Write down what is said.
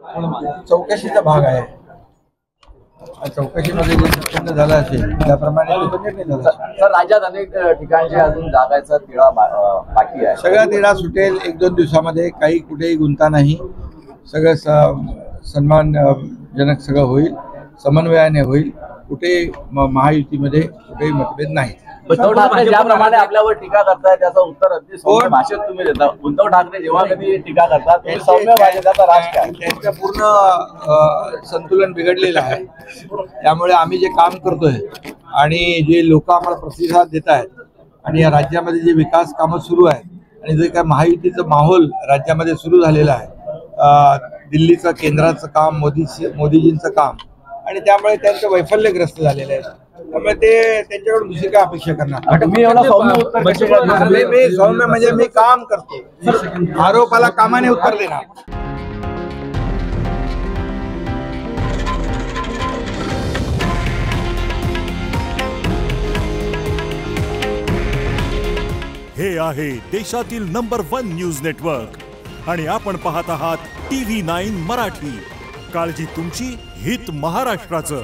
चौकशीचा भाग आहे. चौकशीमध्ये जे निष्पन्न झालं असेल त्याप्रमाणे निर्णय झाला. सर, राज्यात अनेक ठिकाणचे अजून जागायचा तिढा बाकी आहे. सगळा तिढा सुटेल 1-2 दिवसामध्ये. काही कुठेही गुंता नाही. सगळं सन्मानजनक सगळं होईल, समन्वयाने होईल. कुठे महायुतीमध्ये कुठेही मतभेद नाही. उद्धव ठाकरे ज्याप्रमाणे आपल्यावर टीका करतायत त्याचं उत्तर अगदी सौम्य भाषेत तुम्ही देता. उद्धव ठाकरे जेव्हा कधी टीका करतात ते सौम्य भाषेत त्याचा राजकारण त्यांचं पूर्ण संतुलन बिघडलेलं आहे. त्यामुळे आम्ही जे काम करतोय आणि जे लोक आम्हाला प्रतिसाद देत आहेत आणि या राज्यामध्ये जे विकास कामं सुरू आहेत आणि जे काय महायुतीचं माहोल राज्यामध्ये सुरू झालेलं आहे, दिल्लीचं केंद्राचं काम, मोदीजींचं काम, आणि त्यामुळे त्यांचं वैफल्यग्रस्त झालेलं आहे. त्यामुळे ते त्यांच्याकडून दुसरी काय अपेक्षा करणार. तुम्ही एवढा सौम्य उत्तर मी सौम्य म्हणजे मी काम करतो. आरोपाला कामाने उत्तर देणार. हे आहे देशातील नंबर 1 न्यूज नेटवर्क आणि आपण पाहत आहात TV9 मराठी. काळजी तुमची, हित महाराष्ट्राचं.